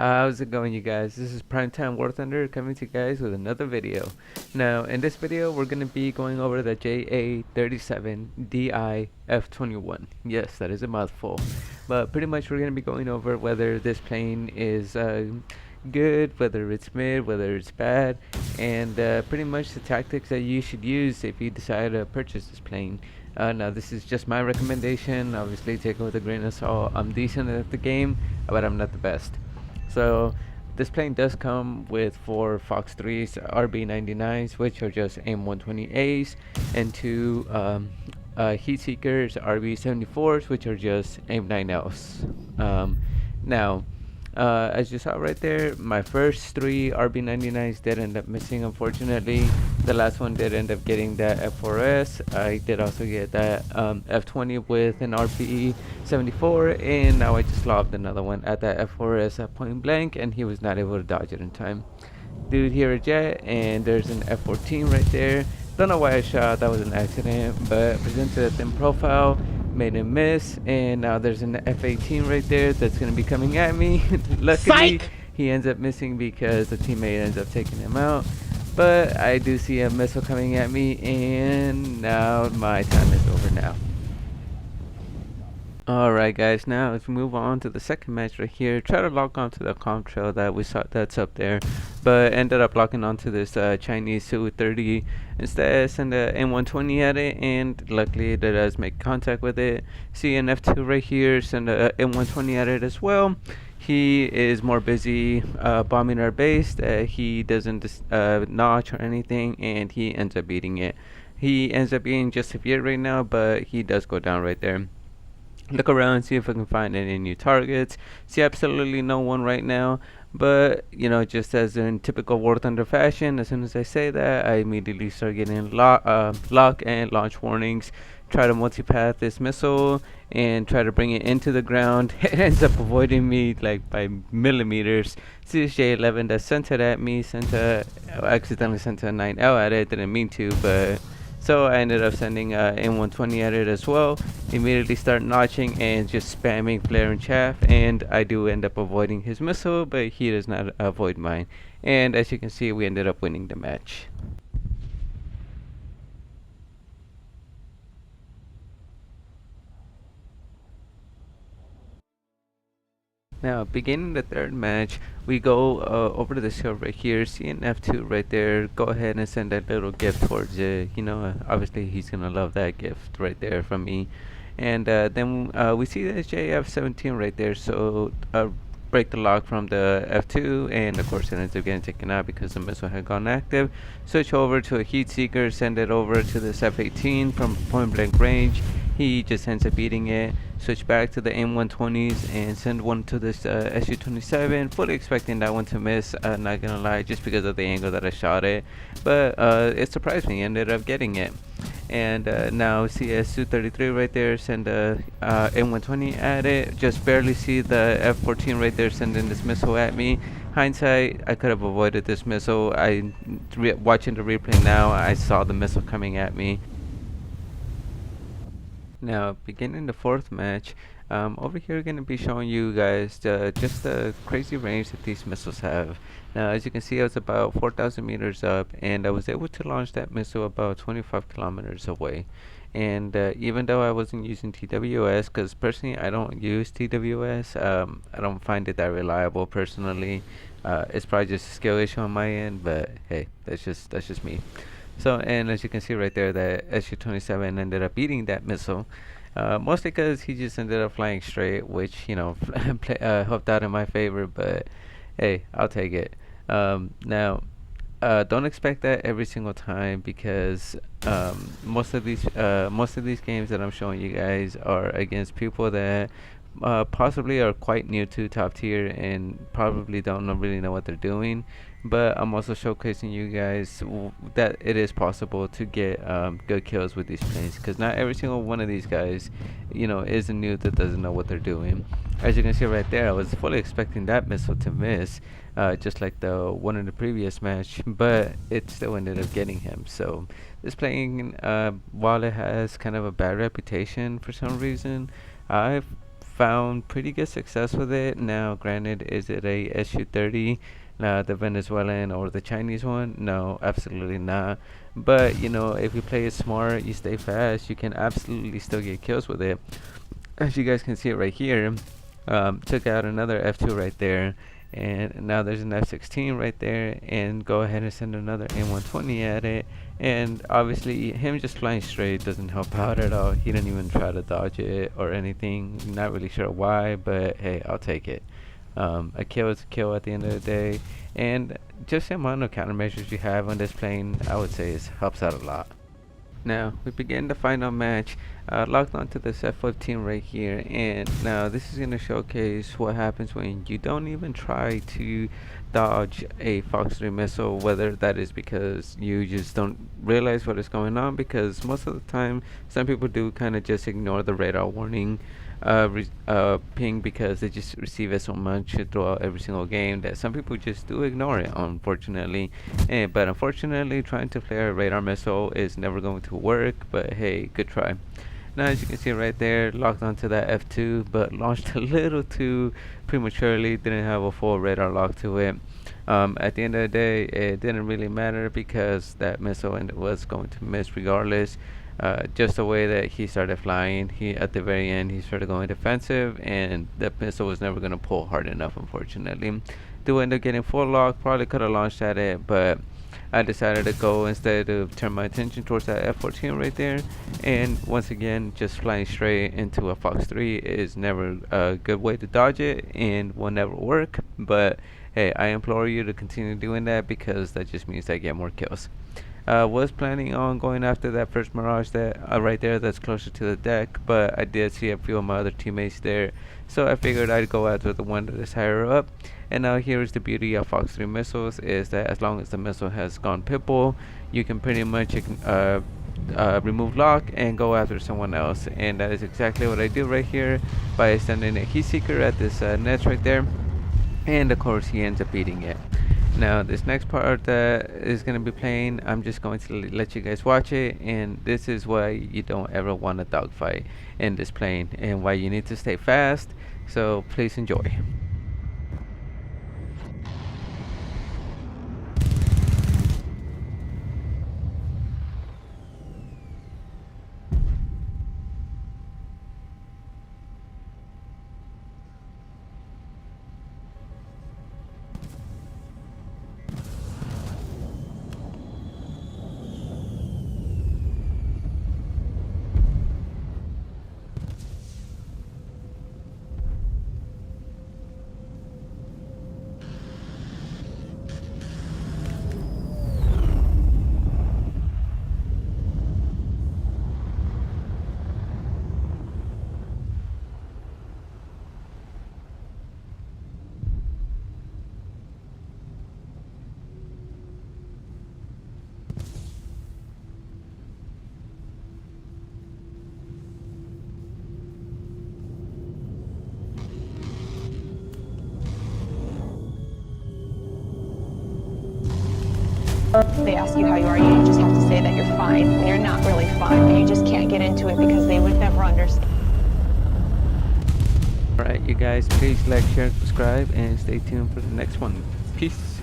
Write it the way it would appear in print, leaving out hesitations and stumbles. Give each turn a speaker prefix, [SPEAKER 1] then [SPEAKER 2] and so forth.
[SPEAKER 1] How's it going, you guys? This is Primetime Warthunder coming to you guys with another video. Now, in this video, we're going to be going over the JA37DI F21. Yes, that is a mouthful. But pretty much we're going to be going over whether this plane is good, whether it's mid, whether it's bad, and pretty much the tactics that you should use if you decide to purchase this plane. Now, this is just my recommendation. Obviously, take it with a grain of salt. I'm decent at the game, but I'm not the best. So this plane does come with 4 Fox 3s RB99s, which are just AIM-120As, and 2 heat seekers RB74s, which are just AIM-9Ls. Now, as you saw right there, my first 3 RB99s did end up missing, unfortunately. The last one did end up getting that F4S. I did also get that F20 with an RB74, and now I just lobbed another one at that F4S at point blank, and he was not able to dodge it in time. Dude here a jet, and there's an F14 right there. Don't know why I shot, that was an accident, but presented a thin profile, made him miss, and now there's an F18 right there that's going to be coming at me. Luckily, he ends up missing because the teammate ends up taking him out. But I do see a missile coming at me, and now my time is over now. Alright guys, now let's move on to the second match right here. Try to lock onto the comp trail that we saw that's up there, but ended up locking onto this Chinese Su-30 instead. Send a M120 at it, and luckily it does make contact with it. See an F2 right here, send a M120 at it as well. He is more busy bombing our base. He doesn't notch or anything, and he ends up beating it. He ends up being just a Viet right now, but he does go down right there. Look around, see if I can find any new targets. See absolutely no one right now, but you know, just as in typical War Thunder fashion, as soon as I say that, I immediately start getting lock and launch warnings. Try to multipath this missile and try to bring it into the ground. It ends up avoiding me like by millimeters. See this J11 that sent it at me, accidentally sent a 9L at it, didn't mean to, but so I ended up sending M120 at it as well. Immediately start notching and just spamming flare and chaff, and I do end up avoiding his missile, but he does not avoid mine. And as you can see, we ended up winning the match. Now, beginning the third match, we go over to this hill right here, see an F2 right there, go ahead and send that little gift towards it. You know, obviously he's gonna love that gift right there from me. And then we see this JF17 right there, so break the lock from the F2, and of course it ends up getting taken out because the missile had gone active. Switch over to a heat seeker, send it over to this F18 from point blank range. He just ends up beating it. Switch back to the M120s and send one to this SU-27, fully expecting that one to miss, not gonna lie, just because of the angle that I shot it, but it surprised me, ended up getting it. And now see a Su-33 right there, send a M120 at it, just barely see the F-14 right there sending this missile at me. Hindsight, I could have avoided this missile. Watching the replay now, I saw the missile coming at me. Now, beginning the fourth match, over here we're going to be showing you guys just the crazy range that these missiles have. Now, as you can see, I was about 4,000 meters up, and I was able to launch that missile about 25 kilometers away. And even though I wasn't using TWS, because personally I don't use TWS, I don't find it that reliable personally. It's probably just a skill issue on my end, but hey, that's just me. So, and as you can see right there, that SU-27 ended up beating that missile, mostly because he just ended up flying straight, which, you know, helped out in my favor, but hey, I'll take it. Now, don't expect that every single time, because most of these games that I'm showing you guys are against people that possibly are quite new to top tier and probably don't really know what they're doing. But I'm also showcasing you guys that it is possible to get good kills with these planes, because not every single one of these guys, you know, is a noob that doesn't know what they're doing. As you can see right there, I was fully expecting that missile to miss, just like the one in the previous match, but it still ended up getting him. So this plane, while it has kind of a bad reputation for some reason, I found pretty good success with it. Now, granted, is it a SU-30, the Venezuelan or the Chinese one? No, absolutely not. But you know, if you play it smart, you stay fast, you can absolutely still get kills with it. As you guys can see it right here, took out another F2 right there, and now there's an F16 right there, and go ahead and send another M120 at it. And obviously him just flying straight doesn't help out at all. He didn't even try to dodge it or anything. Not really sure why, but hey, I'll take it. A kill is a kill at the end of the day, and just the amount of countermeasures you have on this plane, I would say, helps out a lot. Now we begin the final match, logged onto this F15 right here, and now this is going to showcase what happens when you don't even try to dodge a Fox 3 missile, whether that is because you just don't realize what is going on, because most of the time some people do kind of just ignore the radar warning ping, because they just receive it so much throughout every single game that some people just do ignore it, unfortunately. But unfortunately, trying to flare a radar missile is never going to work, but hey, good try. Now, as you can see right there, locked onto that F2, but launched a little too prematurely, didn't have a full radar lock to it. At the end of the day, it didn't really matter because that missile was going to miss regardless. Just the way that he started flying, at the very end he started going defensive, and the missile was never going to pull hard enough, unfortunately. Do end up getting full lock, probably could have launched at it, but I decided to go instead to turn my attention towards that F14 right there. And once again, just flying straight into a Fox 3 is never a good way to dodge it and will never work. But hey, I implore you to continue doing that, because that just means I get more kills. Was planning on going after that first Mirage that right there that's closer to the deck, but I did see a few of my other teammates there, so I figured I'd go after the one that is higher up. And now here's the beauty of Fox 3 missiles, is that as long as the missile has gone pitbull, you can pretty much remove lock and go after someone else, and that is exactly what I do right here by sending a heat seeker at this nest right there, and of course he ends up beating it. Now this next part that is going to be playing, I'm just going to let you guys watch it, and this is why you don't ever want a dogfight in this plane, and why you need to stay fast, so please enjoy.
[SPEAKER 2] They ask you how you are, you just have to say that you're fine when you're not really fine, and you just can't get into it because they would never understand.
[SPEAKER 1] Alright, you guys, please like, share, subscribe, and stay tuned for the next one. Peace.